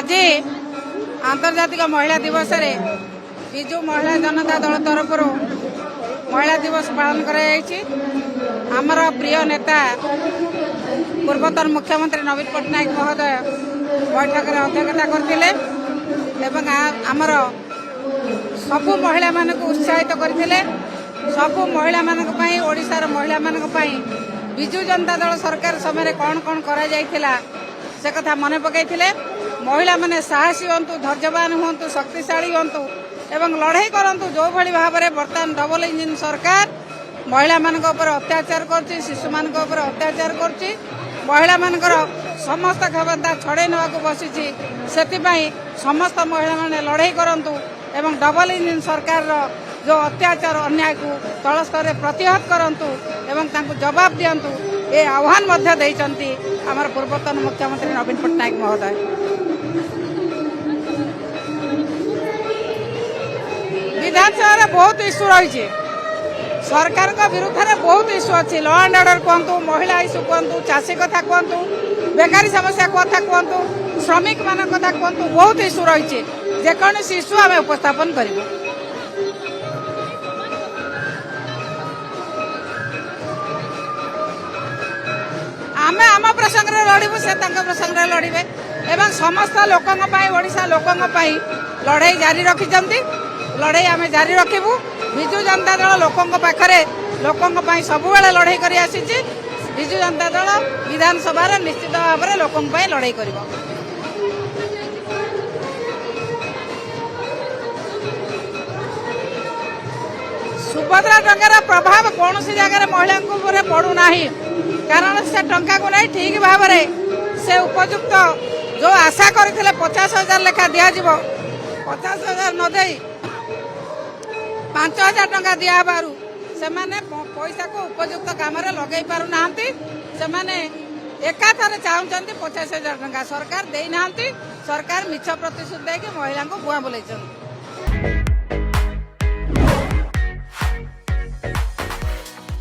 आज आंतर्जातिक महिला दिवस रे विजु महिला जनता दल तरफ महिला दिवस पालन कर प्रिय नेता पूर्वतन मुख्यमंत्री नवीन पट्टनायक महोदय बैठक में अध्यक्षता करते आमर सबु महिला मान उत्साहित करते सबु महिला ओडिशार महिला विजु जनता दल सरकार समय कौन कौन करा जाइथिला से कथा मन पकईले महिला माने साहसी हंतु धैर्यवान हंतु शक्तिशाली हंतु एवं लड़ाई करंतु जो भली भाव में बर्तमान डबल इंजिन सरकार महिला मानक ऊपर अत्याचार करछि शिशु मानक ऊपर अत्याचार करछि महिला मानकर समस्त क्षमता छड़े नेवाक बसिछि सेतिपई समस्त महिला माने लड़ाई करंतु एवं डबल इंजिन सरकार जो अत्याचार अन्याय को तल स्तर प्रतिहत करंतु एवं तांको जवाब दियंतु ए आह्वान मध्य देइचंती आमर पूर्वतन मुख्यमंत्री नवीन पट्टनायक महोदय। विधानसभा बहुत इश्यू रही सरकार का विरुद्ध में बहुत इश्यू अच्छी लॉ एंड ऑर्डर कहतु महिला इश्यू कहतु चाषी कथा कहतु बेकारी समस्या कथा कहतु श्रमिक मान कथा कहतु बहुत इश्यू रही जेकोसी इश्यू आम उपस्थापन करूँ। आमे आम प्रसंग लड़ू से प्रसंग लड़े एवं समस्त ओडिशा लोकों लड़ाई जारी रखिंट लड़ाई आम जारी रखू विजु जनता दल लोकों पाखरे लोकों सबुबले लड़ाई कर विजु जनता दल विधानसभा निश्चित भाव में लोकों लड़ाई कर सुभद्रा टंकार प्रभाव कौन सी जगह महिला पड़ूना कारण से टंका को नहीं ठीक भाव से उपयुक्त जो आशा करते 50,000 लेखा दिज्व 50,000 नदे 5,000 टंका दिबार से पैसा को उपयुक्त काम लगे पारना से एकाथर चाहते 50,000 टंका सरकार देना सरकार मिछ प्रतिश्रुति देकी महिला को बुआ बुलाई।